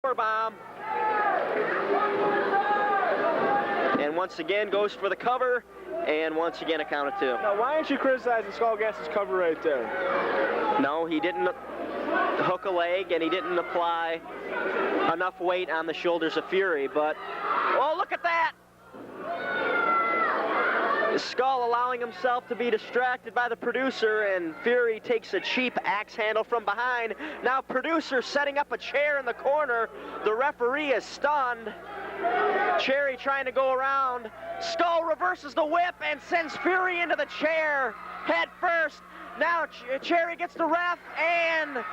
bomb. And once again goes for the cover, and once again a count of 2. Now, why aren't you criticizing Skullgas's cover right there? No, he didn't hook a leg, and he didn't apply enough weight on the shoulders of Fury, but, oh, look at that! Skull allowing himself to be distracted by the producer, and Fury takes a cheap axe handle from behind. Now producer setting up a chair in the corner. The referee is stunned. Cherry trying to go around. Skull reverses the whip and sends Fury into the chair head first. Now Cherry gets the ref, and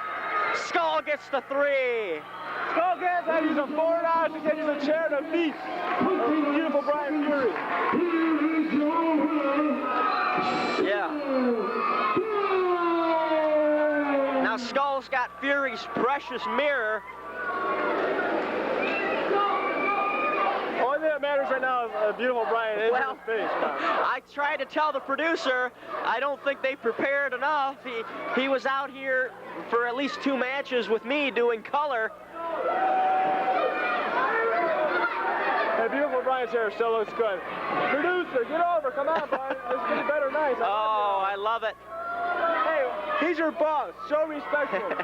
Skull gets the 3. Skullgas had to use a $4 to get use a chair to beat the beautiful Brian Fury. Yeah. Now Skull's got Fury's precious mirror. Only thing that matters right now is a beautiful Brian is in his face. I tried to tell the producer, I don't think they prepared enough. He was out here for at least 2 matches with me doing color. That beautiful Brian's hair still looks good. Producer, get over, come on, Brian. This is getting better nice. I love it. Hey, he's your boss. Show respect to him.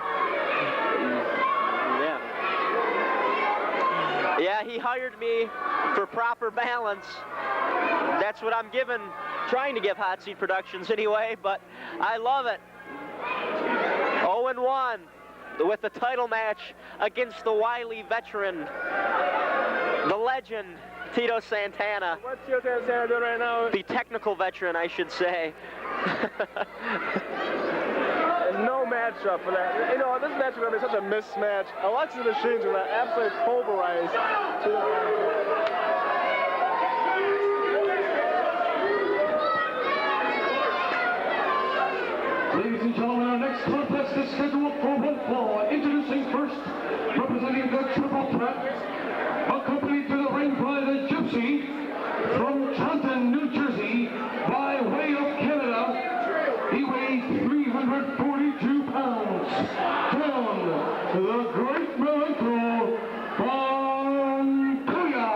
Yeah, he hired me for proper balance. That's what I'm trying to give Hot Seat Productions anyway, but I love it. 0-1 with the title match against the wily veteran, the legend, Tito Santana. What's Tito Santana doing right now? The technical veteran, I should say. There's no matchup for that. You know, this match is going to be such a mismatch. Alexa's Machines are going to absolutely pulverize Tito Santana. Ladies and gentlemen, our next contest is scheduled for 1 fall. Introducing first, representing the Triple Threat, accompanied to the ring by the Gypsy from Taunton, New Jersey, by way of Canada. He weighs 342 pounds. Down, the Great Melanco from Kuya.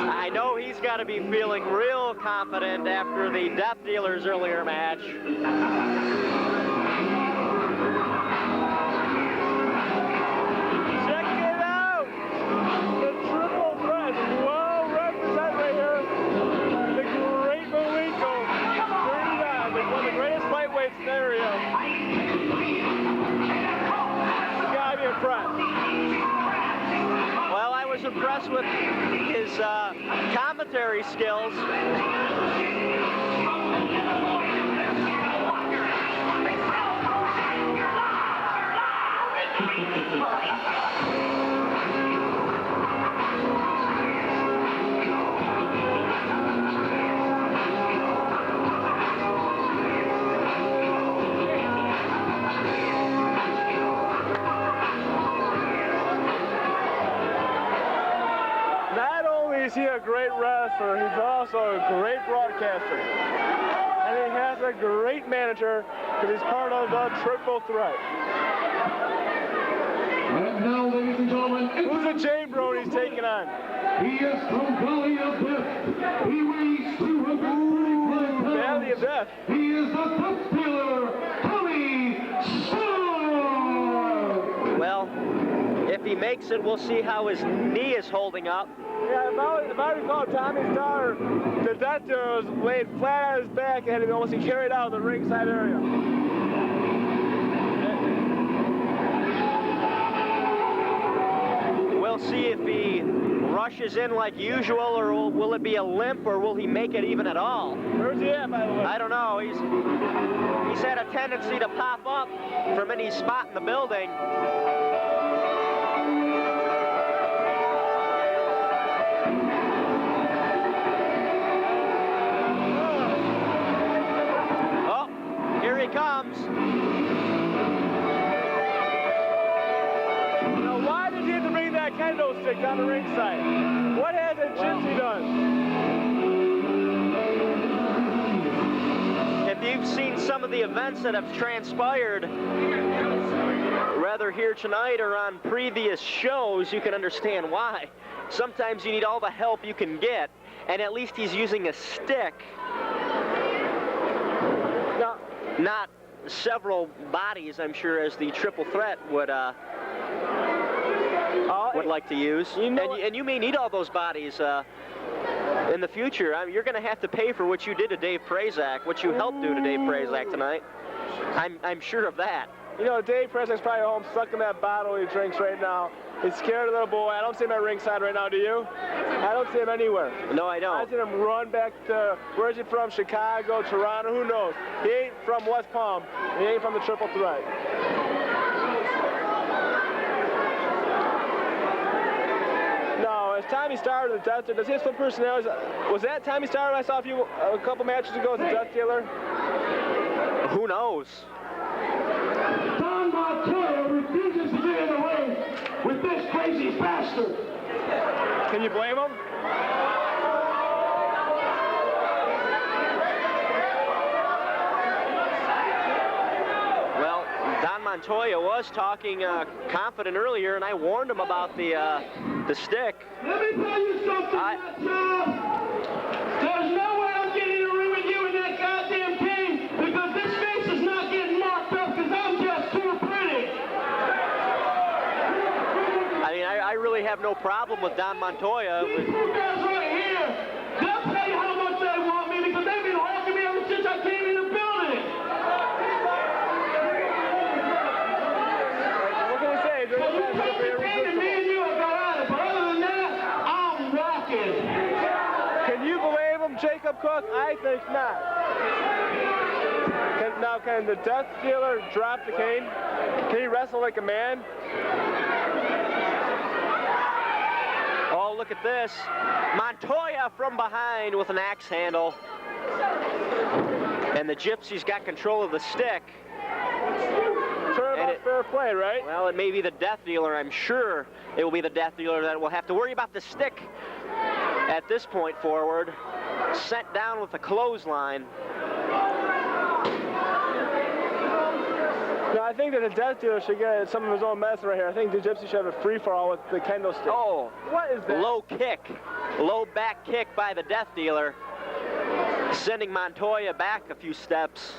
I know he's got to be feeling real confident after the Death Dealer's earlier match. Check it out! The Triple Threat, well represented right here. The Great Malenko, 39, one of the greatest lightweights in the area. You gotta be impressed. Well, I was impressed with his commentary skills. Is he a great wrestler? He's also a great broadcaster. And he has a great manager because he's part of the Triple Threat. And now, ladies and gentlemen, who's the J-Bro he's taking on? He is from Valley of Death. He weighs 245 pounds. Valley of Death. He is the Death Dealer, Tommy Starr. Well, if he makes it, we'll see how his knee is holding up. Yeah, if I recall, Tommy Starr, the Death Dealer was laid flat on his back and had to be almost carried out of the ringside area. We'll see if he rushes in like usual, or will it be a limp, or will he make it even at all? Where's he at, by the way? I don't know. He's had a tendency to pop up from any spot in the building. Oh, here he comes. Now, why did he have to bring that kendo stick down the ringside? What has a gypsy done? Can you've seen some of the events that have transpired, whether here tonight or on previous shows, you can understand why. Sometimes you need all the help you can get, and at least he's using a stick, not several bodies, I'm sure, as the triple threat would like to use. And you may need all those bodies in the future. I mean, you're going to have to pay for what you did to Dave Prazak, what you helped do to Dave Prazak tonight. I'm sure of that. You know, Dave Prazak's probably home sucking that bottle he drinks right now. He's scared, little boy. I don't see him at ringside right now, do you? I don't see him anywhere. No, I don't. I see him run back to, where's he from? Chicago, Toronto, who knows? He ain't from West Palm. He ain't from the triple threat. No, as Tommy Starr the Death Dealer, does he have some personality? Was that Tommy Starr I saw a couple matches ago as the Death Dealer? Who knows? Don Montoya refuses to get in the ring with this crazy bastard. Can you blame him? Well, Don Montoya was talking confident earlier, and I warned him about the stick. Let me tell you something, there's no way I'm getting in the ring with you in that goddamn game because this face is not getting marked up because I'm just too pretty. I mean, I really have no problem with Don Montoya. These two guys right here, they'll tell you how much they want me because they've been hawking me ever since I came in the building. What can I say? So you take the pain and me and you have got at it, but other than that, I'm rocking. Can you blame him, Jacob Cook? I think not. Can the Death Dealer drop the cane? Can he wrestle like a man? Oh, look at this. Montoya from behind with an axe handle. And the Gypsy's got control of the stick. Turnabout fair play, right? Well, it may be the Death Dealer. I'm sure it will be the Death Dealer that will have to worry about the stick at this point forward. Sent down with a clothesline. No, I think that the Death Dealer should get some of his own medicine right here. I think the Gypsy should have a free-for-all with the kendo stick. Oh, what is that? Low kick. Low back kick by the Death Dealer. Sending Montoya back a few steps.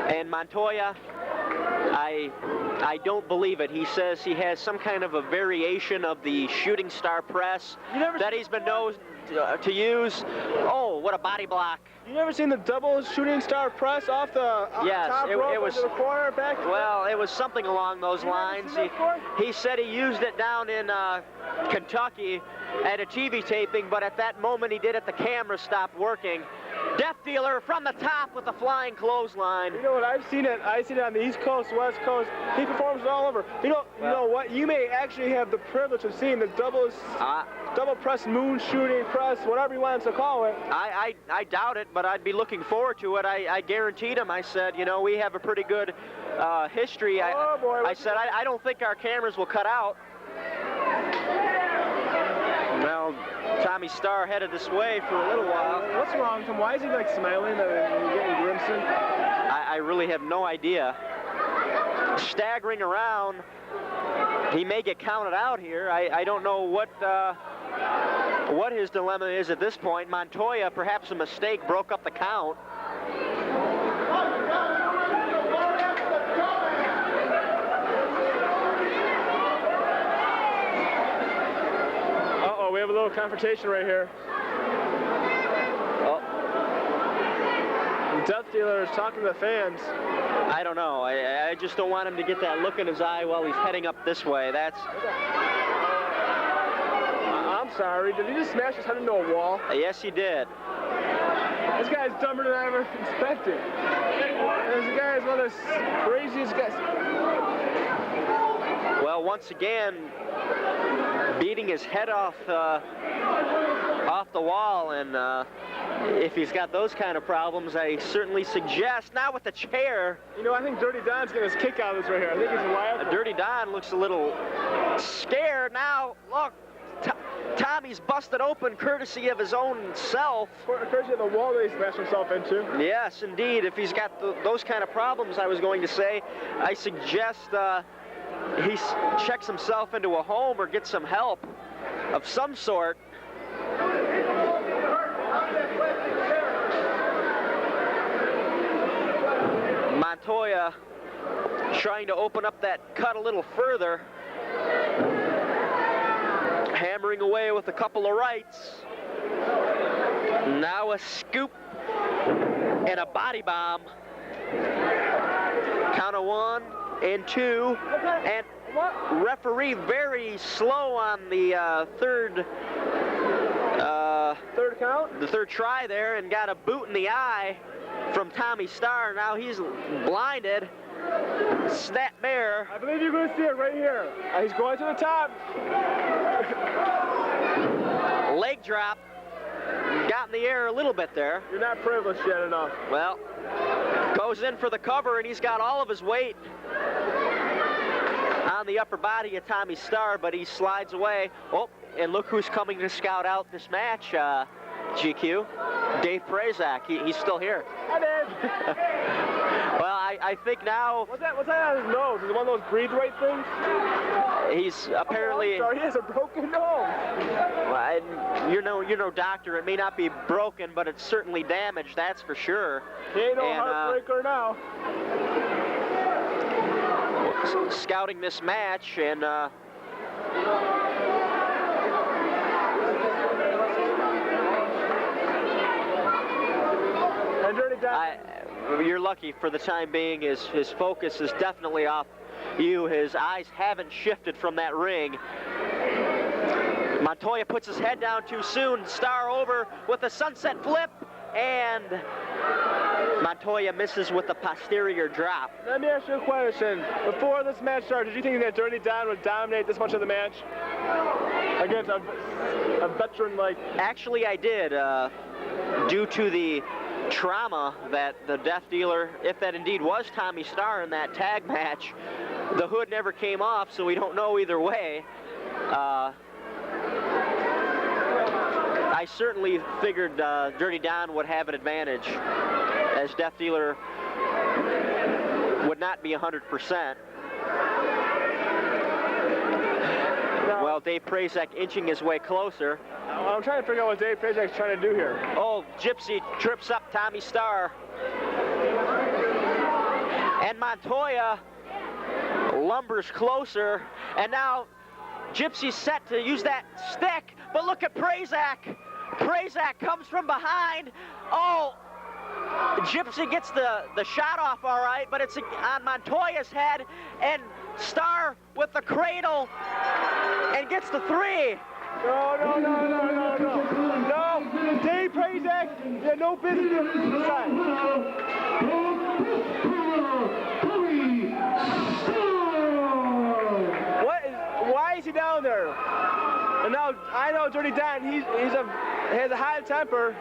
And Montoya, I don't believe it. He says he has some kind of a variation of the shooting star press that he's been known to use. Oh, what a body block. You never seen the double shooting star press off the top rope it was, into the corner back? Well, it was something along those lines. He said he used it down in Kentucky at a TV taping, but at that moment he did it, the camera stopped working. Death Dealer from the top with a flying clothesline. You know what, I've seen it on the East Coast, West Coast. He performs it all over. You know what, you may actually have the privilege of seeing the double press, moon shooting press, whatever you want to call it. I doubt it, but I'd be looking forward to it. I guaranteed him. I said, you know, we have a pretty good history. I said, I don't think our cameras will cut out. Well, Tommy Starr headed this way for a little while. What's wrong with him? Why is he like smiling and getting grimacing? I really have no idea. Staggering around. He may get counted out here. I don't know what his dilemma is at this point. Montoya, perhaps a mistake, broke up the count. We have a little confrontation right here. Oh. The Death Dealer is talking to the fans. I don't know. I just don't want him to get that look in his eye while he's heading up this way. I'm sorry. Did he just smash his head into a wall? Yes, he did. This guy's dumber than I ever expected. This guy is one of the craziest guys. Well, once again, beating his head off the wall, and if he's got those kind of problems, I certainly suggest, now with the chair. You know, I think Dirty Don's getting his kick out of this right here. I think he's alive. Dirty Don looks a little scared now. Look, Tommy's busted open courtesy of his own self. Courtesy of the wall that he smashed himself into. Yes, indeed. If he's got those kind of problems, I was going to say, I suggest he checks himself into a home or gets some help of some sort. Montoya trying to open up that cut a little further. Hammering away with a couple of rights. Now a scoop and a body bomb. Count of 1 and 2. And referee very slow on the third count? The third try there, and got a boot in the eye from Tommy Starr. Now he's blinded. Snapmare. I believe you're going to see it right here. He's going to the top. Leg drop. Got in the air a little bit there. You're not privileged yet enough. Well, goes in for the cover, and he's got all of his weight on the upper body of Tommy Starr, but he slides away. Oh, and look who's coming to scout out this match, GQ. Dave Prazak. He's still here. Hi, Dave. Well, I think now... What's that on his nose? Is it one of those breathe right things? He's apparently... Oh, sorry, he has a broken nose. Well, you're no doctor. It may not be broken, but it's certainly damaged, that's for sure. He ain't no heartbreaker now. Scouting this match, and... You're lucky for the time being. His focus is definitely off you. His eyes haven't shifted from that ring. Montoya puts his head down too soon. Starr over with a sunset flip, and Montoya misses with the posterior drop. Let me ask you a question. Before this match started, did you think that Dirty Don would dominate this much of the match against a veteran like... Actually, I did, due to the trauma that the Death Dealer, if that indeed was Tommy Starr in that tag match, the hood never came off, so we don't know either way. I certainly figured Dirty Don would have an advantage, as Death Dealer would not be 100%. Well, Dave Prazak inching his way closer. I'm trying to figure out what Dave Prazak's trying to do here. Oh, Gypsy trips up Tommy Starr. And Montoya lumbers closer. And now Gypsy's set to use that stick. But look at Prazak. Prazak comes from behind. Oh, Gypsy gets the shot off all right, but it's on Montoya's head. And Starr with the cradle and gets the 3. No. Dave Prazak, you had no business inside. Why is he down there? And now I know Dirty Don, he has a high temper.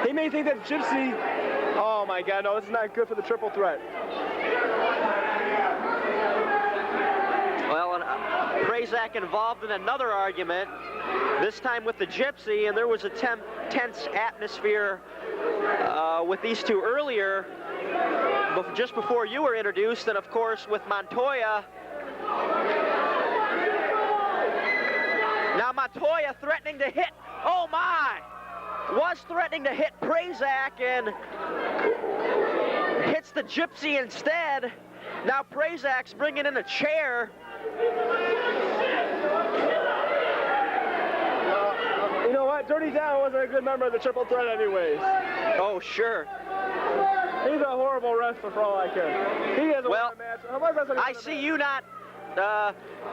He may think that Gypsy, oh my God, no, this is not good for the triple threat. Well, Prazak involved in another argument, this time with the Gypsy, and there was a tense atmosphere with these two earlier, just before you were introduced, and of course with Montoya. Now Montoya threatening to hit, oh my, was threatening to hit Prazak and hits the Gypsy instead. Now Prazak's bringing in a chair. You know what? Dirty Don wasn't a good member of the triple threat anyways. Oh, sure. He's a horrible wrestler for all I care. He has a well, match. I see you not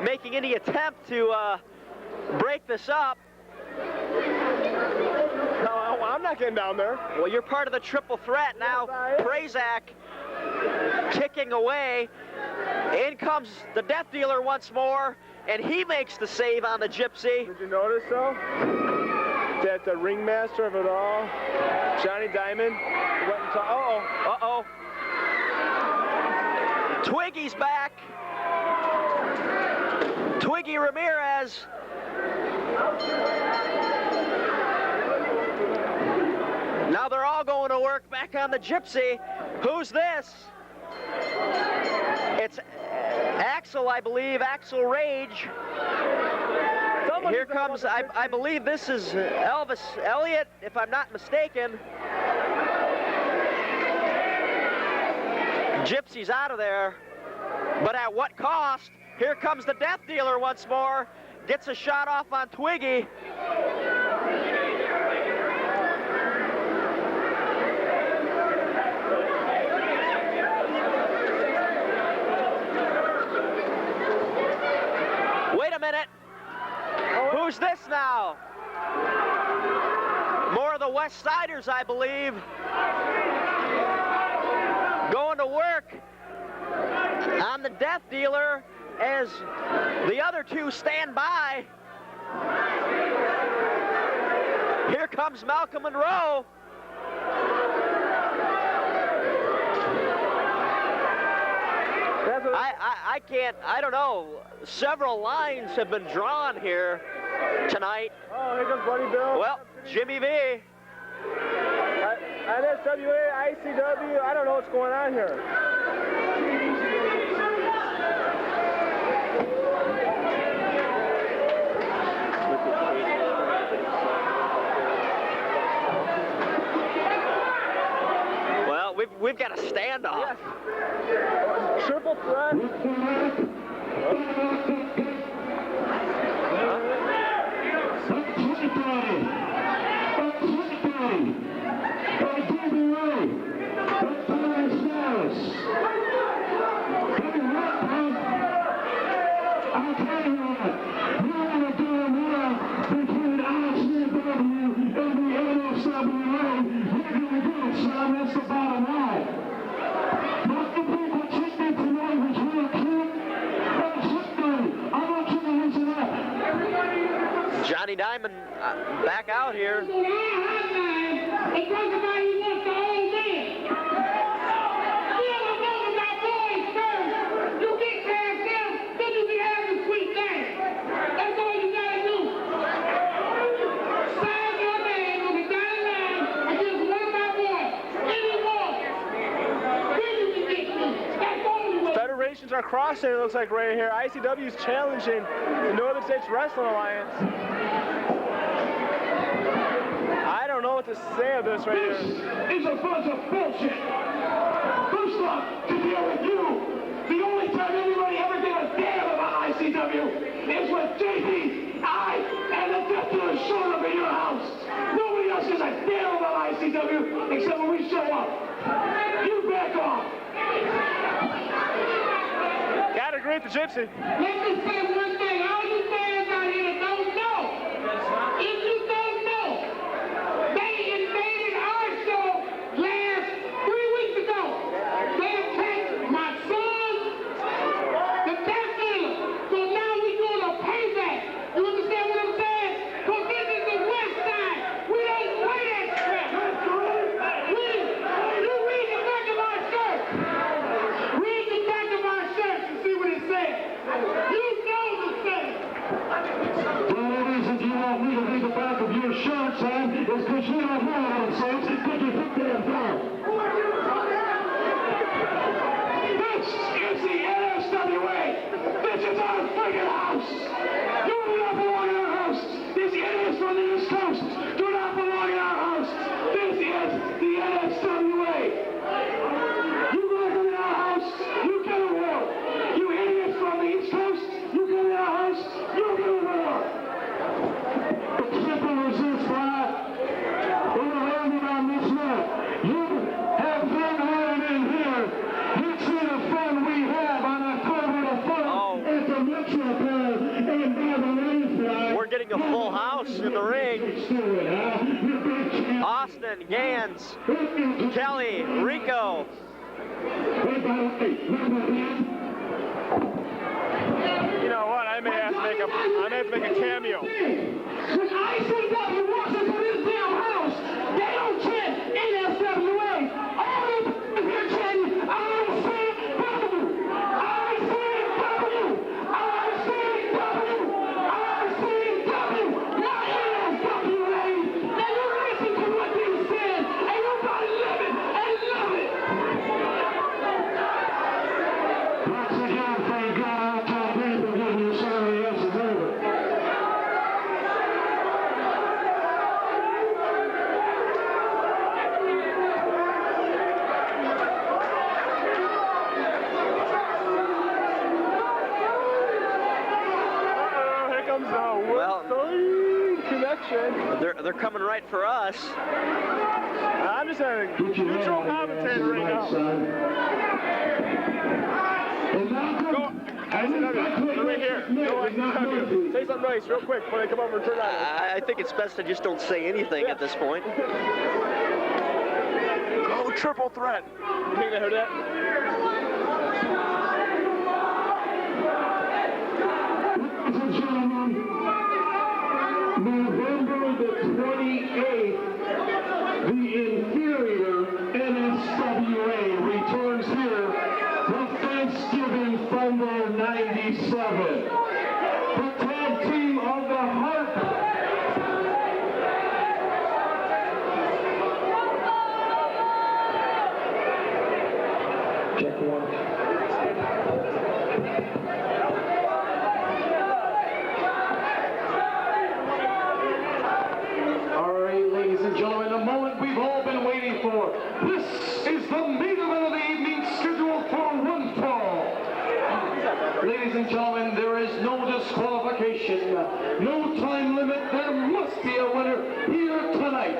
making any attempt to break this up. No, I'm not getting down there. Well, you're part of the triple threat now. Prazak kicking away. In comes the Death Dealer once more, and he makes the save on the Gypsy. Did you notice, though, that the ringmaster of it all, Johnny Diamond, went and Uh-oh. Twiggy's back. Twiggy Ramirez Now they're all going to work back on the Gypsy. Who's this? It's Axel, I believe, Axel Rage. Here comes, I believe this is Elvis Elliott, if I'm not mistaken. Gypsy's out of there, but at what cost? Here comes the Death Dealer once more. Gets a shot off on Twiggy. Wait a minute. Who's this now? More of the West Siders, I believe. Going to work on the Death Dealer as the other two stand by. Here comes Malcolm Monroe. I don't know. Several lines have been drawn here tonight. Oh, here comes Buddy Bill. Well, Jimmy V. NSWA, ICW, I don't know what's going on here. Well, we've got a standoff. Yes. Triple threat. That's the bottom line. Most of the people cheating tonight was real cute. I want you to listen up. Johnny Diamond back out here. It talks about he wants the whole man. You get past them, then you be having a sweet day. That's all you gotta do. Sign your name on the dotted line and just one by one. Any more. Then you can get me. That's the only way. Federations are crossing, it looks like right here. ICW is challenging the Northern States Wrestling Alliance. I don't know what to say of this right This here. is a bunch of bullshit. First off, to deal with you, the only time anybody ever gave a damn about ICW is when JP, I, and the Death Dealer showed up at your house. Nobody else gives a damn about ICW except when we show up. You back off. Gotta agree with the Gypsy. Let me say one thing. All you fans out here that don't know, if you don't know, they invaded our show last 3 weeks ago. They attacked my son, the Death Dealer. So now we're doing a payback. You understand what I'm saying? Because this is the West Side. We don't play that crap. You read the back of our shirt. Read the back of our shirts and see what it says. You know the thing. The only reason you want me to read the back of your shirt, son, is because you don't know what it says, because you put them down. This is the NSWA. This is our friggin' house. You do not belong in our house. These idiots from the East Coast do not belong in our house. This is the NSWA. You want to come in our house, you get a war. You idiots from the East Coast, you come in our house, you get a war. The triple resist fire. We're landing on this night. You have fun running in here. You see the fun we have on October the 4th at the Metropole and by the Rainfly. We're getting a full house in the ring. Austin, Gans, Kelly, Rico. You know what? I may have to make a cameo. When ICW walks into this damn house, they don't chant NSWA. All they do here chanting, ICW, ICW, ICW, ICW. objection. They're coming right for us. I'm just a neutral commentator right now. Go. Right here. Go. Say something nice real quick before they come over and turn on us. I think it's best to just don't say anything at this point. Go triple threat. You think they heard that? November the 28th, the inferior NSWA returns here for Thanksgiving Thunder 97. The tag team of the Heart. Check one. Ladies and gentlemen, the moment we've all been waiting for. This is the main event of the evening, scheduled for one fall. Ladies and gentlemen, there is no disqualification, no time limit. There must be a winner here tonight.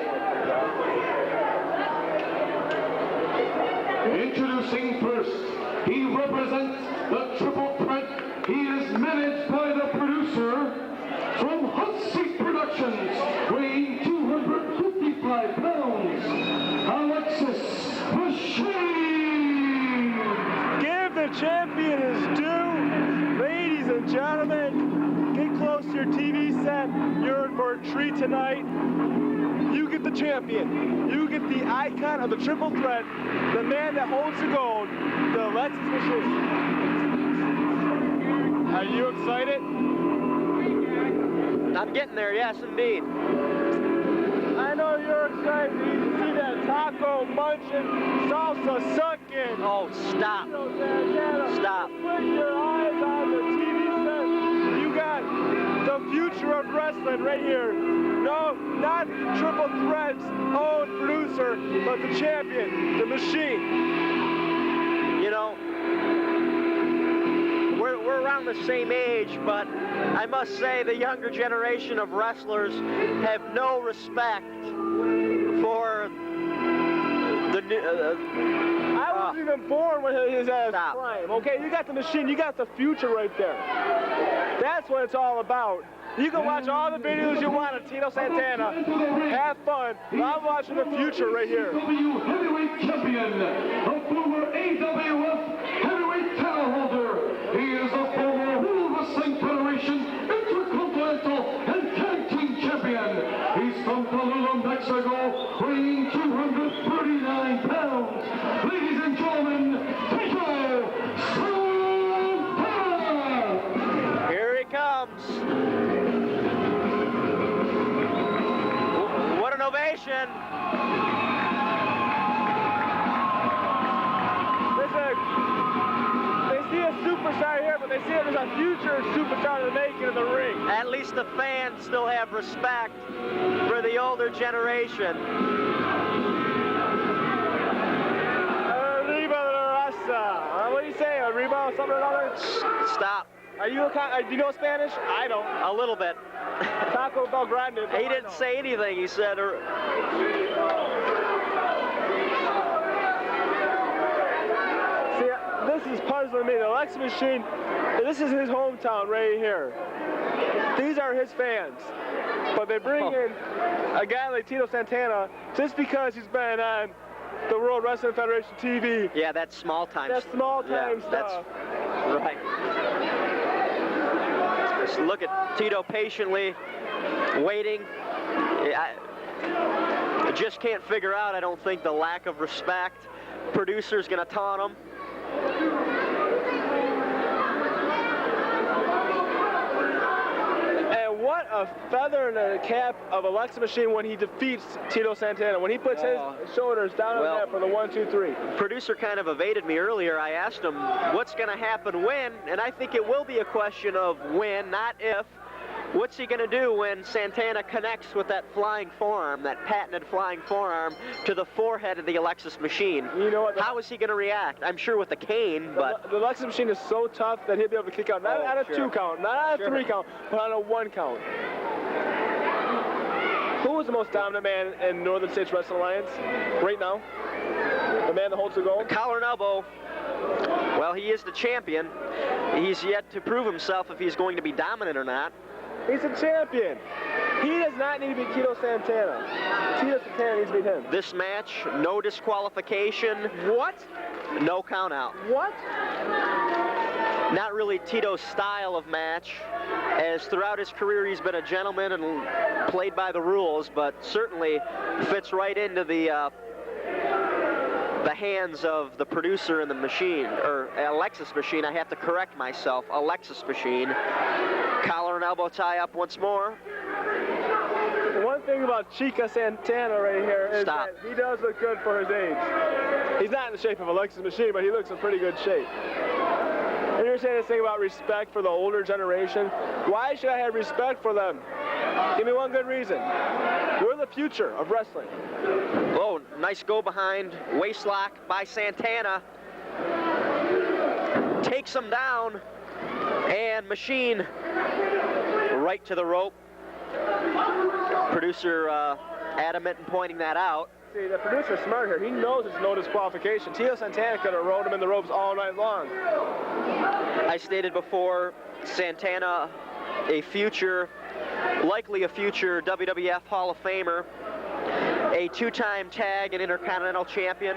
Introducing first, he represents the triple threat. He is managed by the producer from Hot Seat Productions, weighing 255 pounds, Alexis Machine! Give the champion his due. Ladies and gentlemen, get close to your TV set. You're in for a treat tonight. You get the champion. You get the icon of the triple threat, the man that holds the gold, the Alexis Machine. Are you excited? I'm getting there, yes, indeed. I know you're excited. You see that taco munching, salsa sucking. Oh, stop. Stop. Put your eyes on the TV set. You got the future of wrestling right here. No, not Triple Threat's own producer, but the champion, the Machine. You know, we're around the same age, but I must say the younger generation of wrestlers have no respect for the new... I wasn't even born when his ass prime. Okay, you got the Machine, you got the future right there. That's what it's all about. You can watch all the videos you want of Tito Santana. Have fun. I'm watching the future right here. Heavyweight champion, a former AWF heavyweight title holder. He is a former World Wrestling Federation Intercontinental and Tag Team champion. He's from Palula, Mexico, weighing 239 pounds. Ladies and gentlemen, Tito Santana! Here he comes. What an ovation. They see a superstar here, but they see there's a future superstar in the making in the ring. At least the fans still have respect for the older generation. Arriba de la raza. What do you say? Arriba something or another? Stop. Do you know Spanish? I don't. A little bit. Taco Bell Grande. He didn't say anything. He said... See, this is puzzling me. The Alexis Machine, this is his hometown right here. These are his fans. But they bring in a guy like Tito Santana just because he's been on the World Wrestling Federation TV. Yeah, that's small time. That's small time stuff. That's right. Just look at Tito patiently waiting. I just can't figure out, I don't think, the lack of respect. Producer's gonna taunt him. And what a feather in the cap of Alexis Machine when he defeats Tito Santana. When he puts his shoulders down on that for the 1, 2, 3. Producer kind of evaded me earlier. I asked him what's gonna happen when, and I think it will be a question of when, not if. What's he going to do when Santana connects with that flying forearm, that patented flying forearm, to the forehead of the Alexis Machine? You know what? How is he going to react? I'm sure with the cane, but... The Alexis Machine is so tough that he'll be able to kick out, not on a 2 count, not on a 3 count, but on a 1 count. Who is the most dominant man in Northern States Wrestling Alliance right now? The man that holds the gold? Collar and elbow. Well, he is the champion. He's yet to prove himself if he's going to be dominant or not. He's a champion. He does not need to beat Tito Santana. Tito Santana needs to beat him. This match, no disqualification. What? No count out. What? Not really Tito's style of match, as throughout his career he's been a gentleman and played by the rules, but certainly fits right into the hands of the producer and the machine, or Alexis Machine. I have to correct myself. Alexis Machine. Collar and elbow tie up once more. One thing about Chica Santana right here is Stop. that he does look good for his age. He's not in the shape of Alexis Machine, but he looks in pretty good shape. And you're saying this thing about respect for the older generation. Why should I have respect for them? Give me one good reason. We're the future of wrestling. Oh, nice go behind. Waist lock by Santana. Takes him down. And Machine right to the rope. Producer adamant in pointing that out. See, the producer's smart here. He knows it's no disqualification. Tito Santana could have rolled him in the ropes all night long. I stated before, Santana, likely a future WWF Hall of Famer, a two-time tag and intercontinental champion.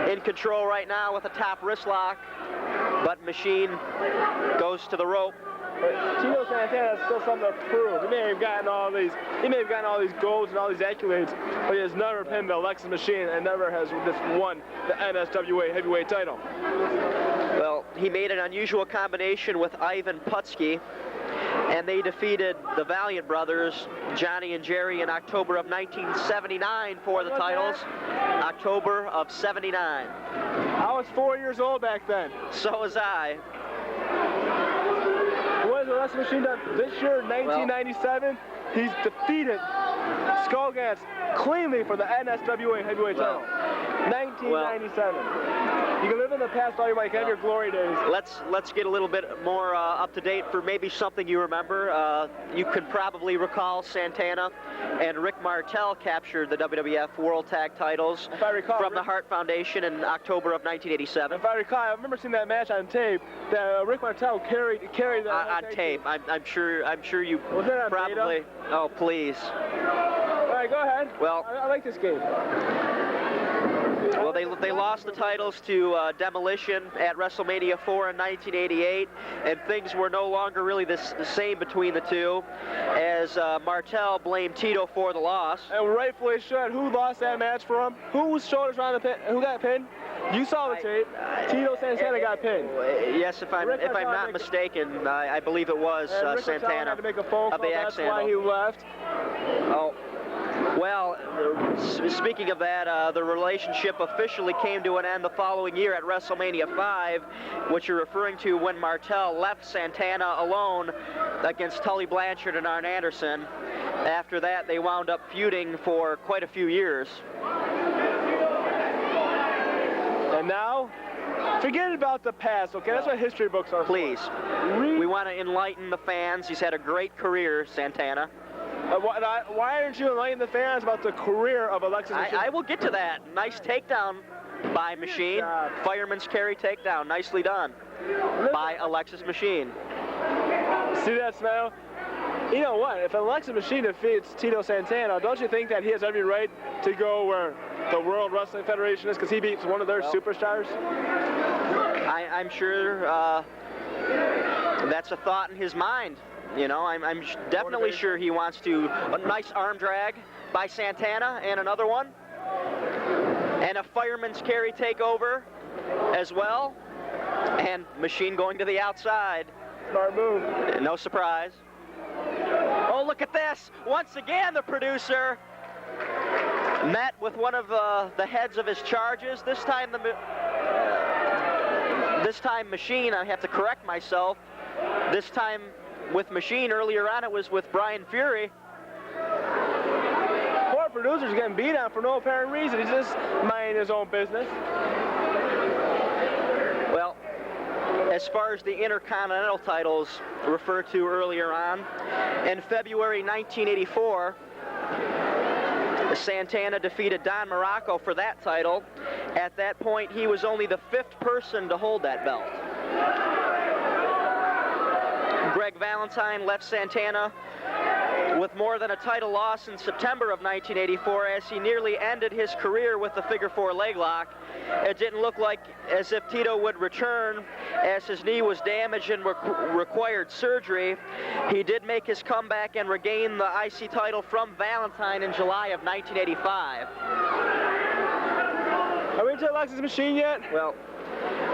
In control right now with a top wrist lock, but Machine goes to the rope. But Tito Santana has still something to prove. He may have gotten all these golds and all these accolades, but he has never pinned the Alexis Machine and never has won the NSWA heavyweight title. Well, he made an unusual combination with Ivan Putski, and they defeated the Valiant brothers, Johnny and Jerry, in October of 1979 for the titles. October of 79. I was 4 years old back then. So was I. What has the Alexis Machine done this year, 1997? He's defeated Skullgats cleanly for the NSWA heavyweight title. 1997. You can live in the past all you might, have your glory days. Let's get a little bit more up to date for maybe something you remember. You could probably recall Santana and Rick Martel captured the WWF World Tag Titles from the Hart Foundation in October of 1987. If I recall, I remember seeing that match on tape. That Rick Martel carried the on tape. I'm sure you was that on probably. Beta? Oh, please. All right, go ahead. Well, I like this game. Well, they lost the titles to Demolition at WrestleMania 4 in 1988, and things were no longer really the same between the two, as Martel blamed Tito for the loss. And rightfully should. Who lost that match for him? Whose shoulders around the pin? Who got pinned? You saw the tape. Tito Santana got pinned. Yes, if I'm not mistaken, I believe it was Santana had to make a phone call. of the That's X-Handle. why he left. Oh. Well, speaking of that, the relationship officially came to an end the following year at WrestleMania 5, which you're referring to when Martel left Santana alone against Tully Blanchard and Arn Anderson. After that, they wound up feuding for quite a few years. And now, forget about the past, okay? That's what history books are for. Please. We want to enlighten the fans. He's had a great career, Santana. Why aren't you enlightening the fans about the career of Alexis Machine? I will get to that. Nice takedown by Machine. Fireman's carry takedown. Nicely done by Alexis Machine. See that smile? You know what? If Alexis Machine defeats Tito Santana, don't you think that he has every right to go where the World Wrestling Federation is because he beats one of their superstars? I'm sure that's a thought in his mind. You know, I'm definitely sure he wants to. A nice arm drag by Santana, and another one. And a fireman's carry takeover as well. And Machine going to the outside. Smart move. No surprise. Oh, look at this. Once again, the producer met with one of the heads of his charges. This time Machine, I have to correct myself. This time with Machine. Earlier on, it was with Brian Fury. Poor producer's getting beat on for no apparent reason. He's just minding his own business. Well, as far as the Intercontinental titles referred to earlier on. In February 1984, Santana defeated Don Morocco for that title. At that point, he was only the 5th person to hold that belt. Greg Valentine left Santana with more than a title loss in September of 1984 as he nearly ended his career with the figure 4 leg lock. It didn't look like as if Tito would return as his knee was damaged and required surgery. He did make his comeback and regain the IC title from Valentine in July of 1985. Are we into Alexis Machine yet? Well,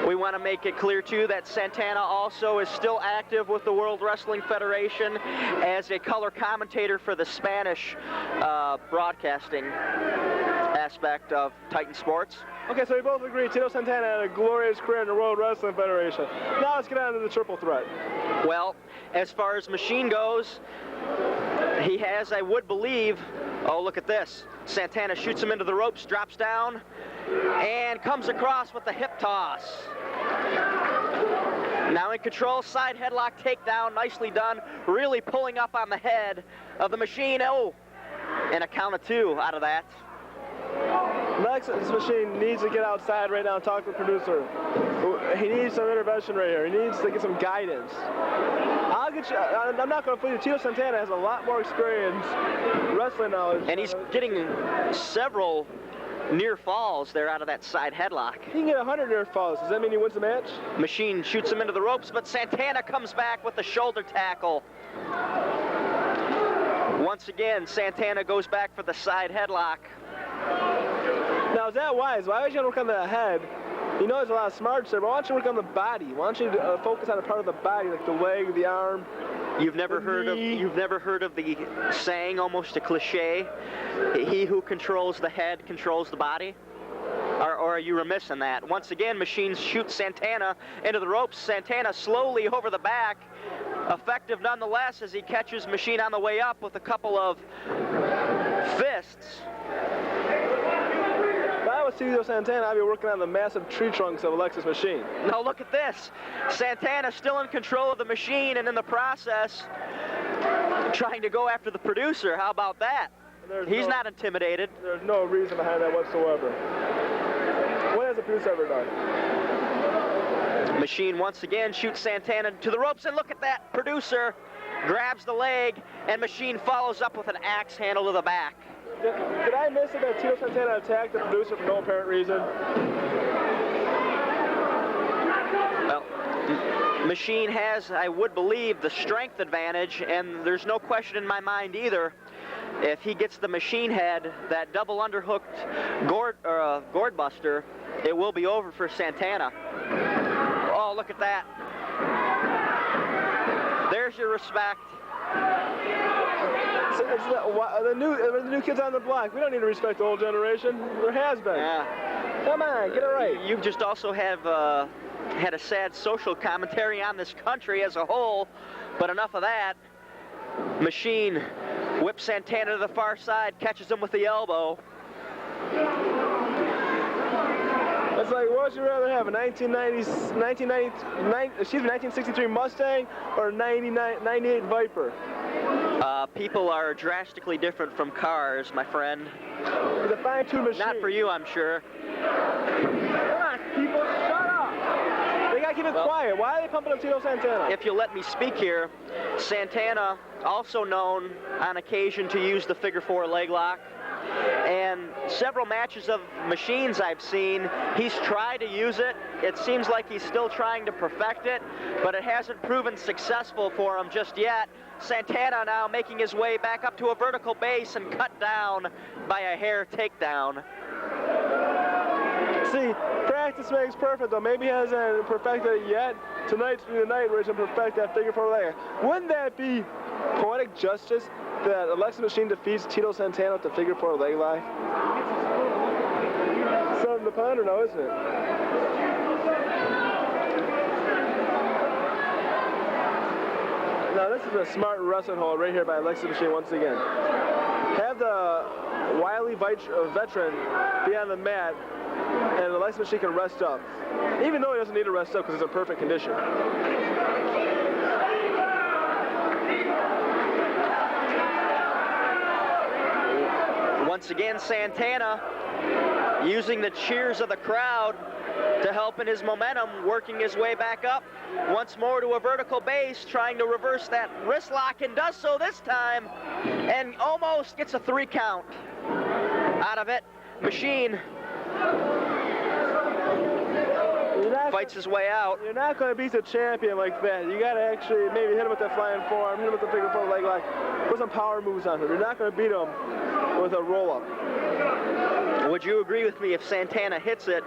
we want to make it clear, too, that Santana also is still active with the World Wrestling Federation as a color commentator for the Spanish broadcasting aspect of Titan Sports. Okay, so we both agree Tito Santana had a glorious career in the World Wrestling Federation. Now let's get on to the triple threat. Well, as far as Machine goes, he has, I would believe, oh, look at this. Santana shoots him into the ropes, drops down, and comes across with the hip toss. Now in control, side headlock takedown, nicely done, really pulling up on the head of the Machine. Oh, and a count of 2 out of that. Alexis Machine needs to get outside right now and talk to the producer. He needs some intervention right here. He needs to get some guidance. I'm not going to fool you. Tito Santana has a lot more experience, wrestling knowledge. And he's getting several near falls there out of that side headlock. He can get 100 near falls. Does that mean he wins the match? Machine shoots him into the ropes, but Santana comes back with the shoulder tackle. Once again, Santana goes back for the side headlock. Now, is that wise? Why would you work on the head? You know there's a lot of smarts there, but why don't you work on the body? Why don't you focus on a part of the body, like the leg, the arm? You've never heard of the saying, almost a cliche, he who controls the head controls the body? Or are you remiss in that? Once again, Machine shoots Santana into the ropes. Santana slowly over the back. Effective nonetheless as he catches Machine on the way up with a couple of fists. If I was Tito Santana, I'd be working on the massive tree trunks of Alexis Machine. Now look at this. Santana still in control of the Machine and in the process trying to go after the producer. How about that? He's not intimidated. There's no reason behind that whatsoever. What has the producer ever done? Machine once again shoots Santana to the ropes, and look at that. Producer grabs the leg, and Machine follows up with an axe handle to the back. Did I miss it that Tito Santana attacked the producer for no apparent reason? Well, Machine has, I would believe, the strength advantage, and there's no question in my mind either. If he gets the Machine head, that double underhooked gourd buster, it will be over for Santana. Oh, look at that. There's your respect. It's the new kids on the block. We don't need to respect the old generation. There has been. Yeah. Come on, get it right. You just also have had a sad social commentary on this country as a whole, but enough of that. Machine whips Santana to the far side, catches him with the elbow. It's like, what would you rather have, a 1963 Mustang or a 98 Viper? People are drastically different from cars, my friend. It's a fine-tuned machine. Not for you, I'm sure. Come on, people, shut up. They gotta keep it quiet. Why are they pumping up Tito Santana? If you'll let me speak here, Santana, also known on occasion to use the figure 4 leg lock, and several matches of Machines I've seen, he's tried to use it. It seems like he's still trying to perfect it, but it hasn't proven successful for him just yet. Santana now making his way back up to a vertical base and cut down by a hair takedown. See, practice makes perfect, though. Maybe he hasn't perfected it yet. Tonight's the night where he's going to perfect that figure 4 leg. Wouldn't that be poetic justice that Alexis Machine defeats Tito Santana with the figure 4 leg lock? Something to ponder now, isn't it? Now this is a smart wrestling hold right here by Alexis Machine once again. Have the wily veteran be on the mat, and Alexis Machine can rest up. Even though he doesn't need to rest up because he's in perfect condition. Once again, Santana using the cheers of the crowd to help in his momentum, working his way back up once more to a vertical base, trying to reverse that wrist lock, and does so this time, and almost gets a 3 count out of it. Machine fights his way out. You're not going to beat the champion like that. You got to actually maybe hit him with that flying forearm, hit him with the figure four leg lock, put some power moves on him. You're not going to beat him with a roll-up. Would you agree with me if Santana hits it,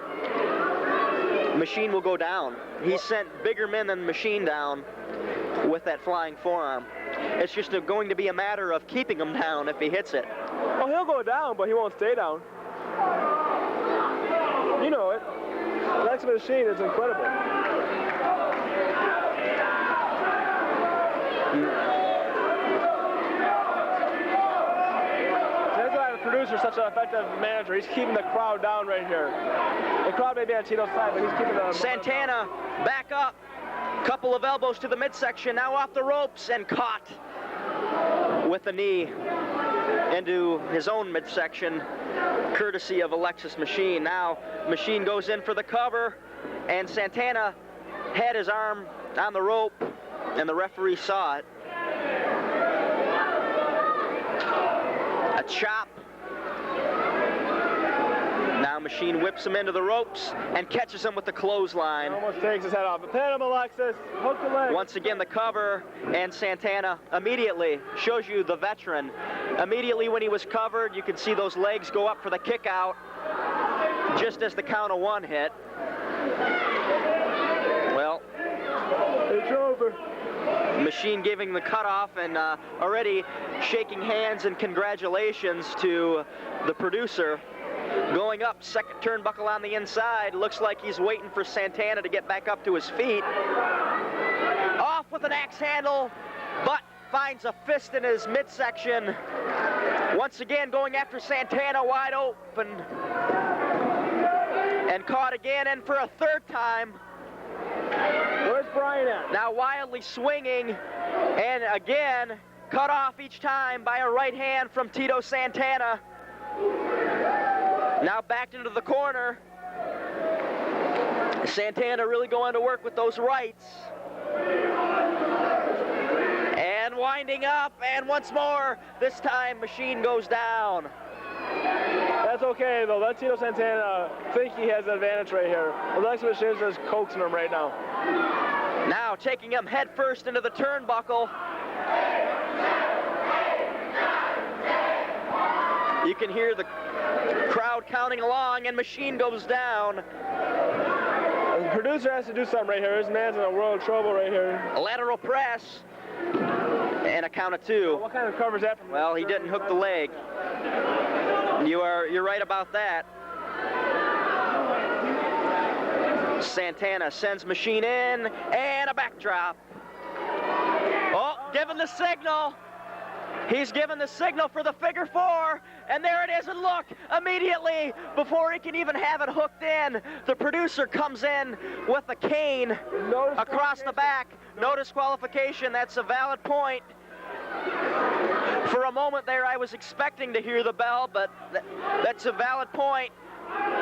Machine will go down? He sent bigger men than Machine down with that flying forearm. It's just going to be a matter of keeping him down if he hits it. Oh, he'll go down, but he won't stay down. You know it. Next Machine is incredible. That's why the producer's such an effective manager. He's keeping the crowd down right here. The crowd may be on Tito's side, but he's keeping the... Santana back up. Couple of elbows to the midsection, now off the ropes and caught with the knee into his own midsection, courtesy of Alexis Machine. Now Machine goes in for the cover, and Santana had his arm on the rope, and the referee saw it. A chop. Now Machine whips him into the ropes and catches him with the clothesline. Almost takes his head off. Pin him, Alexis. Hook the leg. Once again, the cover, and Santana immediately shows you the veteran. Immediately when he was covered, you could see those legs go up for the kick out just as the count of 1 hit. Well, it's over. Machine giving the cutoff and already shaking hands and congratulations to the producer. Going up, second turnbuckle on the inside. Looks like he's waiting for Santana to get back up to his feet. Off with an axe handle, but finds a fist in his midsection. Once again going after Santana wide open. And caught again, and for a 3rd time. Where's Brian at? Now wildly swinging, and again cut off each time by a right hand from Tito Santana. Now backed into the corner. Santana really going to work with those rights. And winding up, and once more, this time Machine goes down. That's okay, though. Let Tito Santana think he has an advantage right here. Alexis Machine is coaxing him right now. Now taking him head first into the turnbuckle. You can hear the crowd counting along, and Machine goes down. The producer has to do something right here. This man's in a world of trouble right here. A lateral press, and a count of 2. What kind of cover is that from? Well, he didn't hook the leg. You're right about that. Santana sends Machine in, and a backdrop. Oh, giving the signal. He's given the signal for the figure 4, and there it is, and look, immediately, before he can even have it hooked in, the producer comes in with a cane across the back. No disqualification, that's a valid point. For a moment there, I was expecting to hear the bell, but that's a valid point.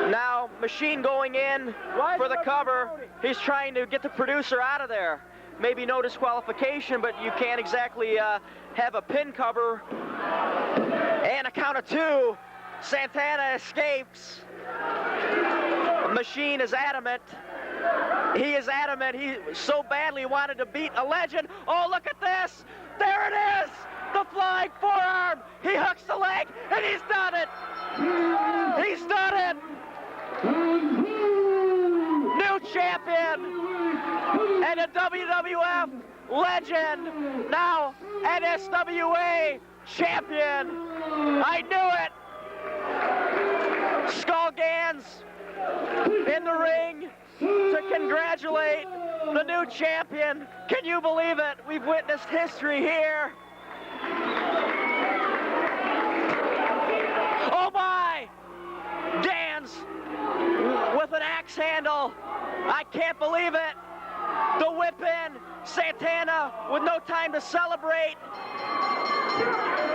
Now, Machine going in for the cover. He's trying to get the producer out of there. Maybe no disqualification, but you can't exactly have a pin cover. And a count of 2. Santana escapes. Machine is adamant. He is adamant. He so badly wanted to beat a legend. Oh, look at this. There it is. The flying forearm. He hooks the leg, and he's done it. He's done it. New champion. And a WWF legend, now NSWA champion. I knew it. Skull Gans in the ring to congratulate the new champion. Can you believe it? We've witnessed history here. Oh my! Gans with an axe handle. I can't believe it. The whip in. Santana with no time to celebrate.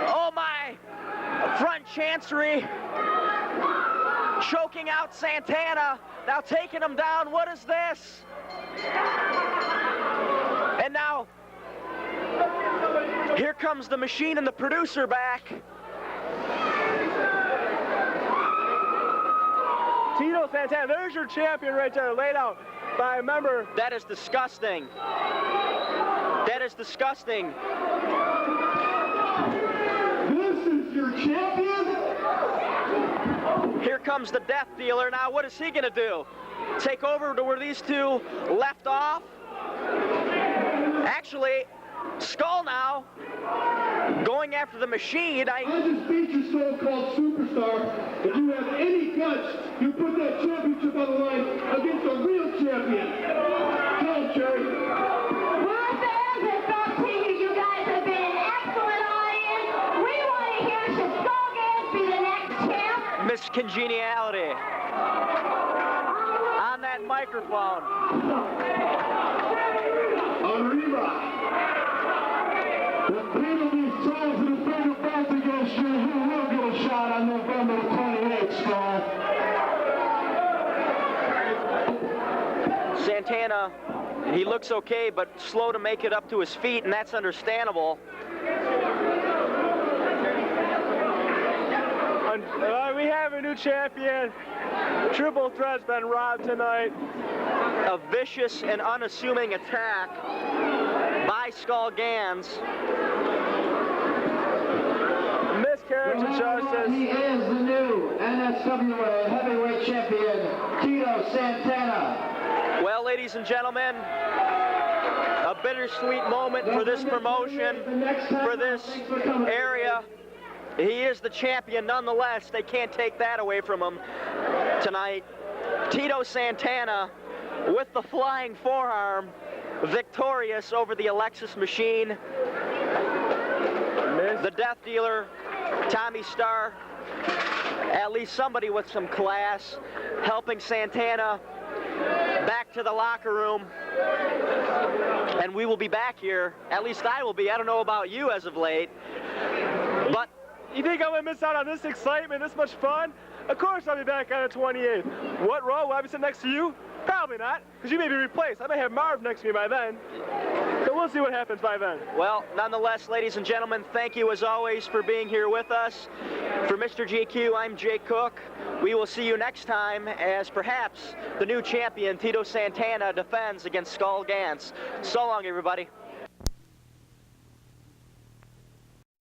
Oh my. Front chancery. Choking out Santana. Now taking him down. What is this? And now, here comes the Machine and the producer back. Tito Santana, there's your champion right there, laid out by a member. That is disgusting. That is disgusting. This is your champion? Here comes the Death Dealer. Now, what is he going to do? Take over to where these two left off? Actually, Skull now going after the Machine. I just beat your so-called superstar. If you have any guts, you put that championship on the line against a real champion. Tell him, Jerry. We're fans at Buck TV. You guys have been an excellent audience. We want to hear, should Skull Gans be the next champ? Miss Congeniality on that microphone. Arriba. If Peter these tries to defend the belt against you, he will get a shot on November 28th, Skull. Santana, he looks okay, but slow to make it up to his feet, and that's understandable. We have a new champion. Triple Threat's been robbed tonight. A vicious and unassuming attack by Skull Gans. Miscarriage of justice. He is the new NSWA heavyweight champion, Tito Santana. Well, ladies and gentlemen, a bittersweet moment for this promotion, for this area. He is the champion nonetheless. They can't take that away from him tonight. Tito Santana with the flying forearm, victorious over the Alexis Machine. The Death Dealer, Tommy Starr, at least somebody with some class, helping Santana back to the locker room. And we will be back here, at least I will be. I don't know about you as of late, but You think I'm going to miss out on this excitement, this much fun? Of course I'll be back on the 28th. What row? Will I be sitting next to you? Probably not, because you may be replaced. I may have Marv next to me by then. So we'll see what happens by then. Well, nonetheless, ladies and gentlemen, thank you as always for being here with us. For Mr. GQ, I'm Jake Cook. We will see you next time as perhaps the new champion, Tito Santana, defends against Skull Gans. So long, everybody.